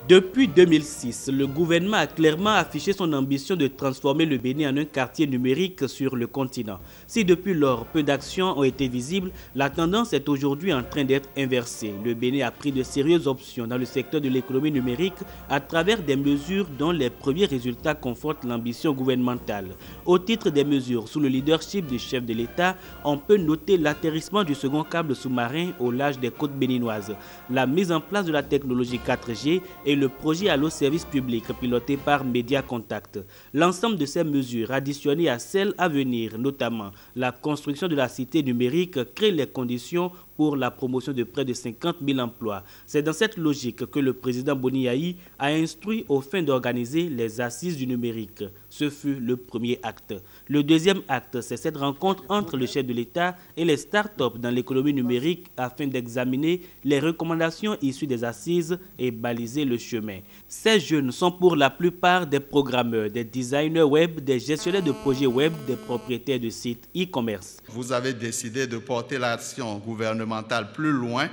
Depuis 2006, le gouvernement a clairement affiché son ambition de transformer le Bénin en un quartier numérique sur le continent. Si depuis lors, peu d'actions ont été visibles, la tendance est aujourd'hui en train d'être inversée. Le Bénin a pris de sérieuses options dans le secteur de l'économie numérique à travers des mesures dont les premiers résultats confortent l'ambition gouvernementale. Au titre des mesures sous le leadership du chef de l'État, on peut noter l'atterrissement du second câble sous-marin au large des côtes béninoises, la mise en place de la technologie 4G et le projet Allo Service Public piloté par Média Contact. L'ensemble de ces mesures, additionnées à celles à venir, notamment la construction de la cité numérique, crée les conditions pour la promotion de près de 50 000 emplois. C'est dans cette logique que le président Boni Yayi a instruit aux fins d'organiser les assises du numérique. Ce fut le premier acte. Le deuxième acte, c'est cette rencontre entre le chef de l'État et les start-up dans l'économie numérique afin d'examiner les recommandations issues des assises et baliser le chemin. Ces jeunes sont pour la plupart des programmeurs, des designers web, des gestionnaires de projets web, des propriétaires de sites e-commerce. Vous avez décidé de porter l'action gouvernementale plus loin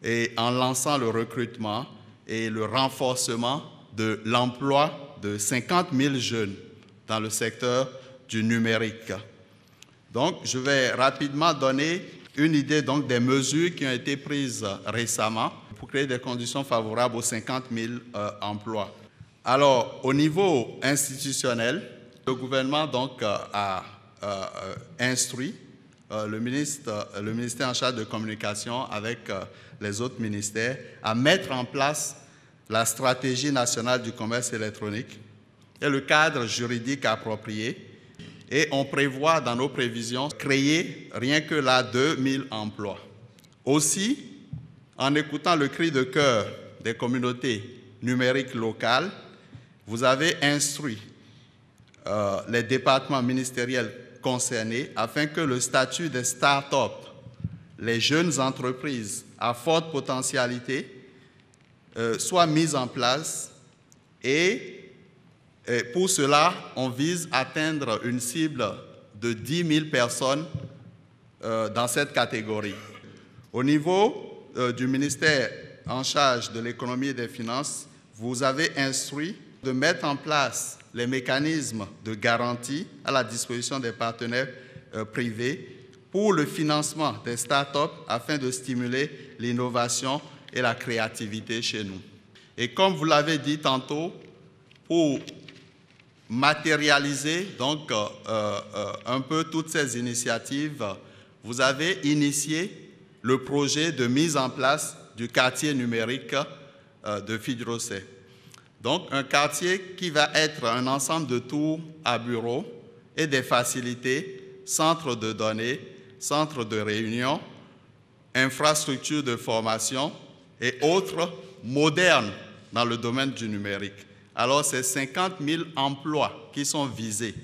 et en lançant le recrutement et le renforcement de l'emploi de 50 000 jeunes dans le secteur du numérique. Donc, je vais rapidement donner une idée des mesures qui ont été prises récemment pour créer des conditions favorables aux 50 000 emplois. Alors, au niveau institutionnel, le gouvernement a instruit le ministère en charge de communication avec les autres ministères à mettre en place la stratégie nationale du commerce électronique et le cadre juridique approprié. Et on prévoit dans nos prévisions créer rien que là 2000 emplois. Aussi, en écoutant le cri de cœur des communautés numériques locales, vous avez instruit les départements ministériels concernés afin que le statut des start-up, les jeunes entreprises à forte potentialité, soit mis en place et pour cela, on vise à atteindre une cible de 10 000 personnes dans cette catégorie. Au niveau du ministère en charge de l'économie et des finances, vous avez instruit de mettre en place les mécanismes de garantie à la disposition des partenaires privés pour le financement des start-up afin de stimuler l'innovation et la créativité chez nous. Et comme vous l'avez dit tantôt, pour matérialiser un peu toutes ces initiatives, vous avez initié le projet de mise en place du quartier numérique de Fidrosset. Donc un quartier qui va être un ensemble de tours à bureaux et des facilités, centres de données, centres de réunion, infrastructures de formation et autres modernes dans le domaine du numérique. Alors, c'est 50 000 emplois qui sont visés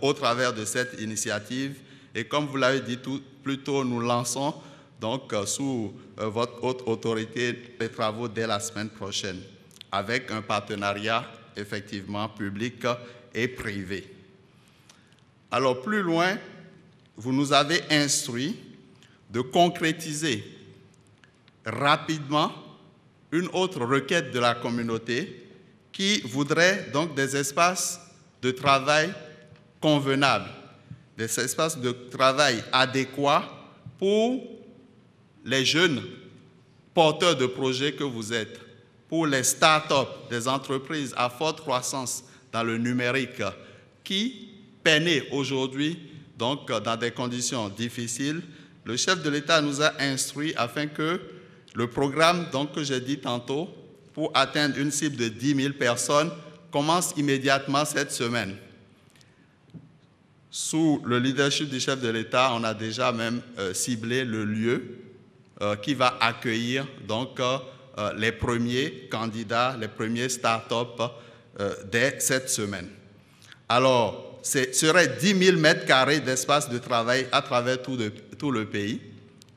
au travers de cette initiative. Et comme vous l'avez dit plus tôt, nous lançons donc sous votre haute autorité les travaux dès la semaine prochaine, avec un partenariat effectivement public et privé. Alors, plus loin, vous nous avez instruit de concrétiser rapidement une autre requête de la communauté qui voudrait donc des espaces de travail convenables, des espaces de travail adéquats pour les jeunes porteurs de projets que vous êtes, pour les start-up, des entreprises à forte croissance dans le numérique qui peinaient aujourd'hui donc dans des conditions difficiles. Le chef de l'État nous a instruits afin que le programme que j'ai dit tantôt pour atteindre une cible de 10 000 personnes commence immédiatement cette semaine. Sous le leadership du chef de l'État, on a déjà même ciblé le lieu qui va accueillir les premiers candidats, les premiers start-up dès cette semaine. Alors, ce serait 10 000 mètres carrés d'espace de travail à travers tout le pays,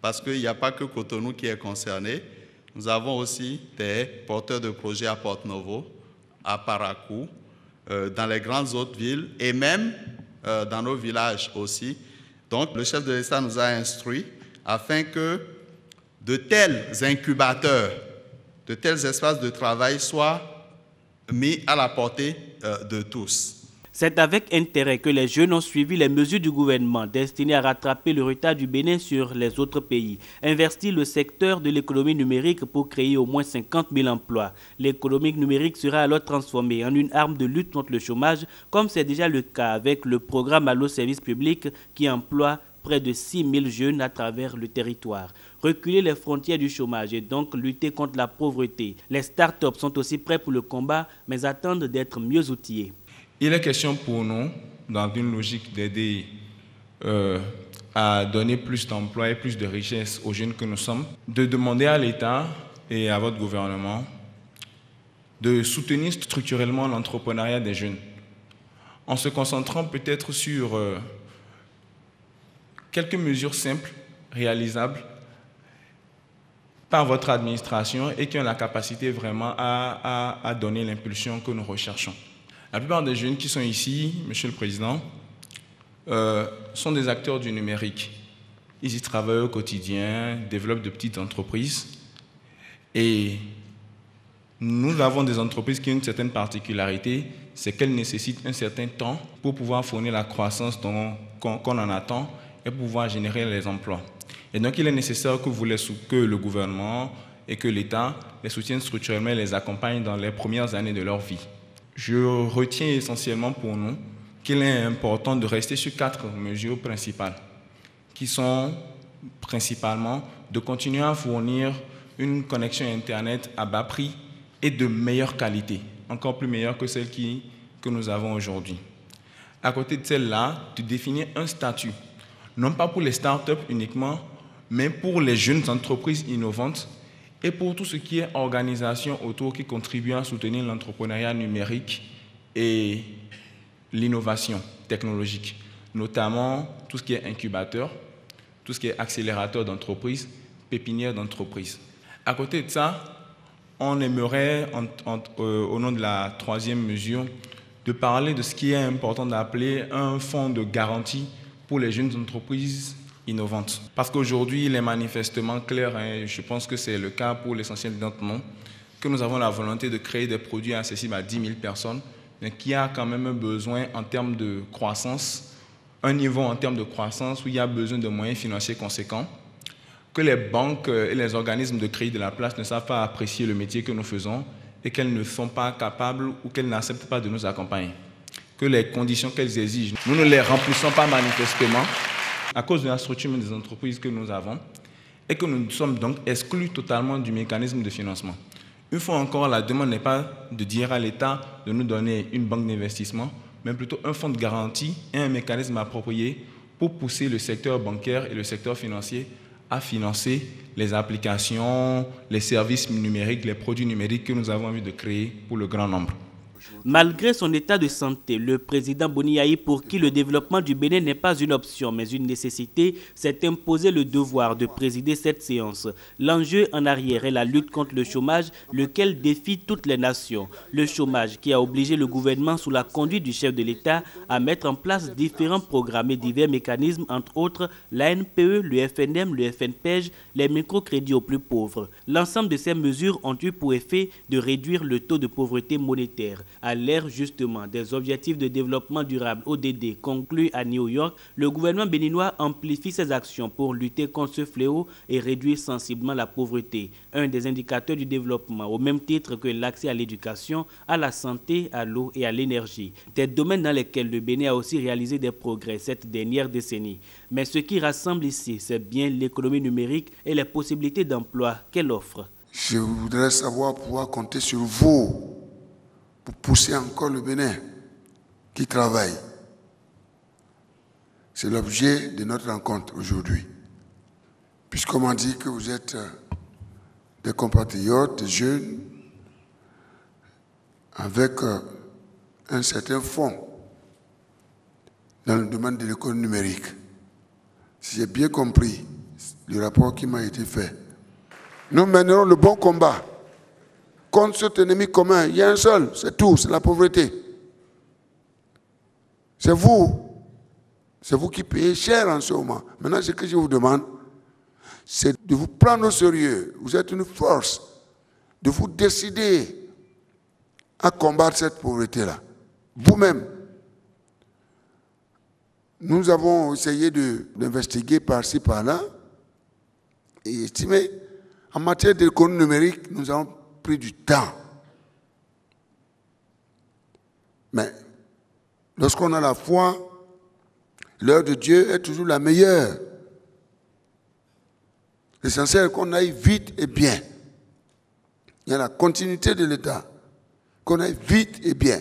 parce qu'il n'y a pas que Cotonou qui est concerné. Nous avons aussi des porteurs de projets à Porto-Novo, à Parakou, dans les grandes autres villes et même dans nos villages aussi. Donc, le chef de l'État nous a instruits afin que de tels incubateurs de tels espaces de travail soient mis à la portée de tous. C'est avec intérêt que les jeunes ont suivi les mesures du gouvernement destinées à rattraper le retard du Bénin sur les autres pays. Investir le secteur de l'économie numérique pour créer au moins 50 000 emplois. L'économie numérique sera alors transformée en une arme de lutte contre le chômage, comme c'est déjà le cas avec le programme Allo Service Public qui emploie près de 6 000 jeunes à travers le territoire. Reculer les frontières du chômage et donc lutter contre la pauvreté. Les start-up sont aussi prêts pour le combat, mais attendent d'être mieux outillés. Il est question pour nous, dans une logique d'aider à donner plus d'emplois et plus de richesses aux jeunes que nous sommes, de demander à l'État et à votre gouvernement de soutenir structurellement l'entrepreneuriat des jeunes, en se concentrant peut-être sur quelques mesures simples, réalisables par votre administration et qui ont la capacité vraiment à donner l'impulsion que nous recherchons. La plupart des jeunes qui sont ici, Monsieur le Président, sont des acteurs du numérique. Ils y travaillent au quotidien, développent de petites entreprises. Et nous avons des entreprises qui ont une certaine particularité, c'est qu'elles nécessitent un certain temps pour pouvoir fournir la croissance qu'on en attend et pouvoir générer les emplois. Et donc, il est nécessaire que le gouvernement et que l'État les soutiennent structurellement et les accompagnent dans les premières années de leur vie. Je retiens essentiellement pour nous qu'il est important de rester sur 4 mesures principales, qui sont principalement de continuer à fournir une connexion Internet à bas prix et de meilleure qualité, encore plus meilleure que celle que nous avons aujourd'hui. À côté de celle-là, de définir un statut, non pas pour les startups uniquement, mais pour les jeunes entreprises innovantes et pour tout ce qui est organisation autour qui contribue à soutenir l'entrepreneuriat numérique et l'innovation technologique, notamment tout ce qui est incubateur, tout ce qui est accélérateur d'entreprise, pépinière d'entreprise. À côté de ça, on aimerait, au nom de la 3e mesure, de parler de ce qui est important d'appeler un fonds de garantie pour les jeunes entreprises innovantes. Parce qu'aujourd'hui, il est manifestement clair, et je pense que c'est le cas pour l'essentiel d'entre nous, que nous avons la volonté de créer des produits accessibles à 10 000 personnes, mais qui a quand même un besoin en termes de croissance, un niveau en termes de croissance où il y a besoin de moyens financiers conséquents, que les banques et les organismes de crédit de la place ne savent pas apprécier le métier que nous faisons et qu'elles ne sont pas capables ou qu'elles n'acceptent pas de nous accompagner. Que les conditions qu'elles exigent, nous ne les remplissons pas manifestement à cause de la structure des entreprises que nous avons et que nous sommes donc exclus totalement du mécanisme de financement. Une fois encore, la demande n'est pas de dire à l'État de nous donner une banque d'investissement, mais plutôt un fonds de garantie et un mécanisme approprié pour pousser le secteur bancaire et le secteur financier à financer les applications, les services numériques, les produits numériques que nous avons envie de créer pour le grand nombre. Malgré son état de santé, le président Boni Yayi, pour qui le développement du Bénin n'est pas une option mais une nécessité, s'est imposé le devoir de présider cette séance. L'enjeu en arrière est la lutte contre le chômage, lequel défie toutes les nations. Le chômage qui a obligé le gouvernement, sous la conduite du chef de l'État, à mettre en place différents programmes et divers mécanismes, entre autres la NPE, le FNM, le FNPEJ, les microcrédits aux plus pauvres. L'ensemble de ces mesures ont eu pour effet de réduire le taux de pauvreté monétaire. À l'ère justement des objectifs de développement durable ODD conclus à New York, le gouvernement béninois amplifie ses actions pour lutter contre ce fléau et réduire sensiblement la pauvreté, un des indicateurs du développement, au même titre que l'accès à l'éducation, à la santé, à l'eau et à l'énergie. Des domaines dans lesquels le Bénin a aussi réalisé des progrès cette dernière décennie. Mais ce qui rassemble ici, c'est bien l'économie numérique et les possibilités d'emploi qu'elle offre. Je voudrais pouvoir compter sur vous pour pousser encore le Bénin qui travaille. C'est l'objet de notre rencontre aujourd'hui. Puisqu'on m'a dit que vous êtes des compatriotes, des jeunes, avec un certain fonds dans le domaine de l'économie numérique. Si j'ai bien compris le rapport qui m'a été fait, nous mènerons le bon combat contre cet ennemi commun. Il y a un seul, c'est tout, c'est la pauvreté. C'est vous qui payez cher en ce moment. Maintenant, ce que je vous demande, c'est de vous prendre au sérieux. Vous êtes une force. de vous décider à combattre cette pauvreté-là. Vous-même. Nous avons essayé d'investiguer par-ci, par-là et estimer, en matière d'économie numérique, nous avons pris du temps. Mais lorsqu'on a la foi, l'heure de Dieu est toujours la meilleure. L'essentiel est qu'on aille vite et bien. Il y a la continuité de l'État. Qu'on aille vite et bien.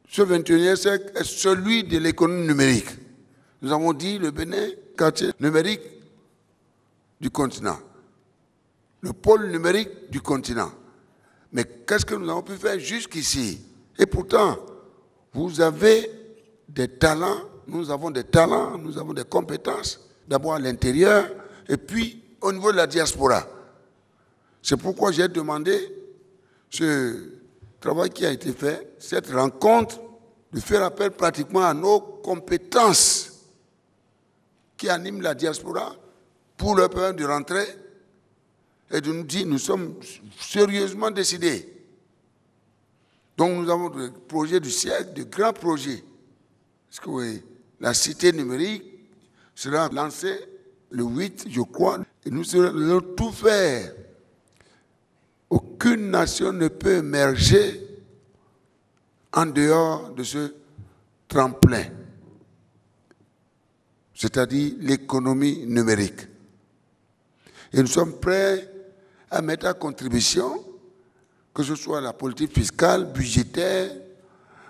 Ce 21e siècle est celui de l'économie numérique. Nous avons dit le Bénin, quartier numérique du continent. Le pôle numérique du continent. Mais qu'est-ce que nous avons pu faire jusqu'ici? Et pourtant, vous avez des talents, nous avons des talents, nous avons des compétences, d'abord à l'intérieur, et puis au niveau de la diaspora. C'est pourquoi j'ai demandé ce travail qui a été fait, cette rencontre, de faire appel pratiquement à nos compétences qui animent la diaspora pour leur permettre de rentrer et de nous dire nous sommes sérieusement décidés. Donc nous avons des projets du siècle, de grands projets. Parce que oui, la cité numérique sera lancée le 8, je crois, et nous allons tout faire. Aucune nation ne peut émerger en dehors de ce tremplin, c'est-à-dire l'économie numérique. Et nous sommes prêts à mettre à contribution, que ce soit la politique fiscale, budgétaire,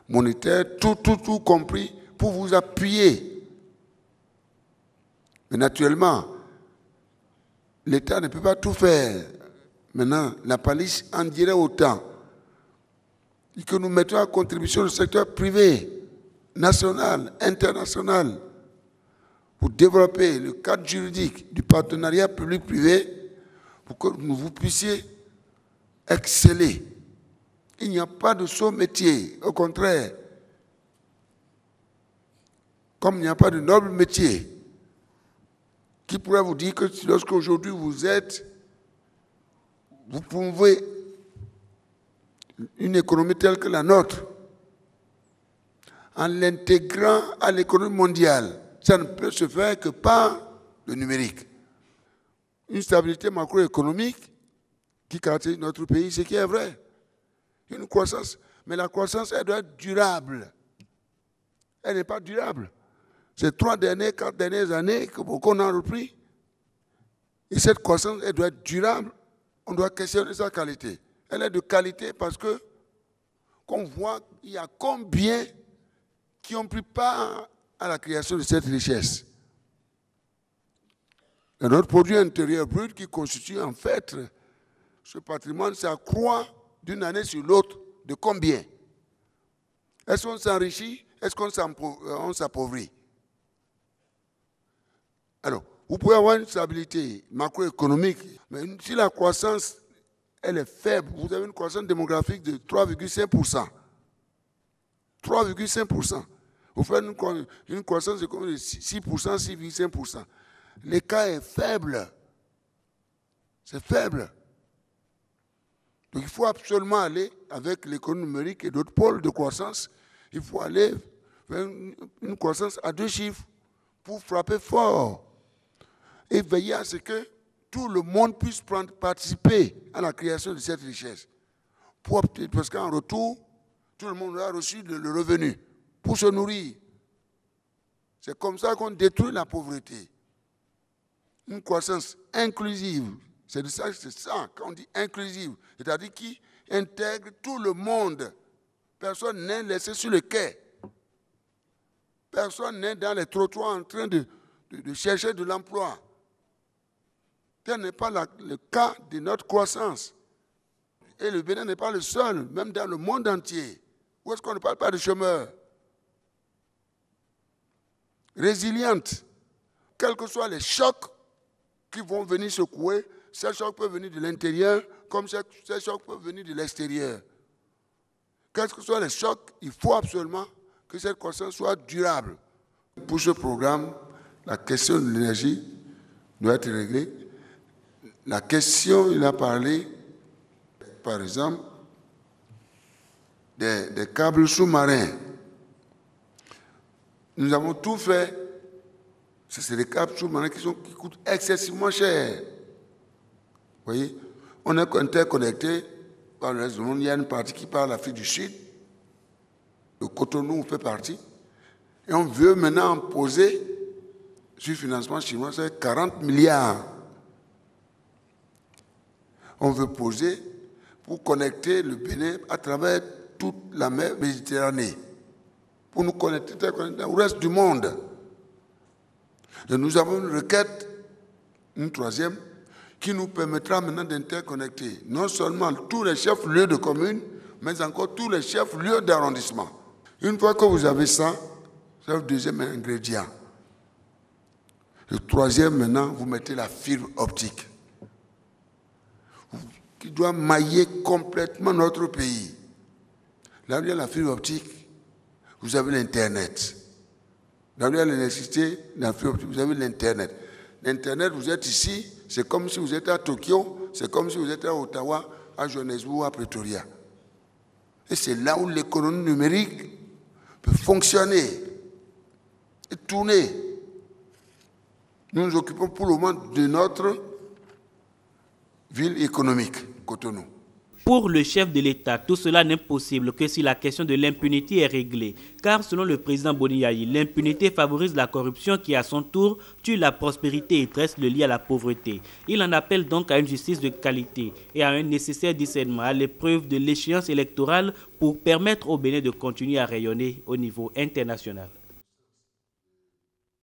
monétaire, tout compris, pour vous appuyer. Mais naturellement, l'État ne peut pas tout faire. Maintenant, la police en dirait autant. Et que nous mettons à contribution le secteur privé, national, international, pour développer le cadre juridique du partenariat public-privé, pour que vous puissiez exceller. Il n'y a pas de saut métier, au contraire. Comme il n'y a pas de noble métier, qui pourrait vous dire que lorsqu'aujourd'hui vous pouvez une économie telle que la nôtre, en l'intégrant à l'économie mondiale, ça ne peut se faire que par le numérique. Une stabilité macroéconomique qui caractérise notre pays, ce qui est vrai. Une croissance, mais la croissance, elle doit être durable. Elle n'est pas durable. Ces 4 dernières années qu'on a repris. Et cette croissance, elle doit être durable. On doit questionner sa qualité. Elle est de qualité parce que, qu'on voit, il y a combien qui ont pris part à la création de cette richesse. Et notre produit intérieur brut qui constitue en fait ce patrimoine, ça croît d'une année sur l'autre de combien? Est-ce qu'on s'enrichit? Est-ce qu'on s'appauvrit? Alors, vous pouvez avoir une stabilité macroéconomique, mais si la croissance elle est faible, vous avez une croissance démographique de 3,5%. 3,5%. Vous faites une croissance de 6%, 6,5%. L'écart est faible. C'est faible. Donc il faut absolument aller avec l'économie numérique et d'autres pôles de croissance. Il faut aller vers une croissance à 2 chiffres pour frapper fort et veiller à ce que tout le monde puisse participer à la création de cette richesse. Parce qu'en retour, tout le monde a reçu le revenu pour se nourrir. C'est comme ça qu'on détruit la pauvreté. Une croissance inclusive, c'est ça qu'on dit inclusive, c'est-à-dire qui intègre tout le monde. Personne n'est laissé sur le quai. Personne n'est dans les trottoirs en train de chercher de l'emploi. Tel n'est pas le cas de notre croissance. Et le Bénin n'est pas le seul, même dans le monde entier. Où est-ce qu'on ne parle pas de chômeurs? Résiliente, quels que soient les chocs qui vont venir secouer, ces chocs peuvent venir de l'intérieur, comme ces chocs peuvent venir de l'extérieur. Quels que soient les chocs, il faut absolument que cette croissance soit durable. Pour ce programme, la question de l'énergie doit être réglée. La question, il a parlé par exemple, des câbles sous-marins. Nous avons tout fait. C'est des câbles sous-marins qui coûtent excessivement cher. Vous voyez, on est interconnecté par le reste du monde. Il y a une partie qui part de l'Afrique du Sud. Le Cotonou fait partie. Et on veut maintenant poser sur le financement chinois, c'est 40 milliards. On veut poser pour connecter le Bénin à travers toute la mer Méditerranée, pour nous connecter au reste du monde. Et nous avons une requête, une troisième, qui nous permettra maintenant d'interconnecter non seulement tous les chefs-lieux de communes, mais encore tous les chefs-lieux d'arrondissement. Une fois que vous avez ça, c'est le deuxième ingrédient. Le troisième, maintenant, vous mettez la fibre optique, qui doit mailler complètement notre pays. Là où il y a la fibre optique, vous avez l'Internet. Là où il y a l'électricité, la fibre optique, vous avez l'Internet. L'Internet, vous êtes ici, c'est comme si vous étiez à Tokyo, c'est comme si vous étiez à Ottawa, à Johannesburg, à Pretoria. Et c'est là où l'économie numérique peut fonctionner et tourner. Nous nous occupons pour le moment de notre ville économique, Cotonou. Pour le chef de l'État, tout cela n'est possible que si la question de l'impunité est réglée. Car selon le président Boni Yayi, l'impunité favorise la corruption qui, à son tour, tue la prospérité et tresse le lien à la pauvreté. Il en appelle donc à une justice de qualité et à un nécessaire discernement à l'épreuve de l'échéance électorale pour permettre au Bénin de continuer à rayonner au niveau international.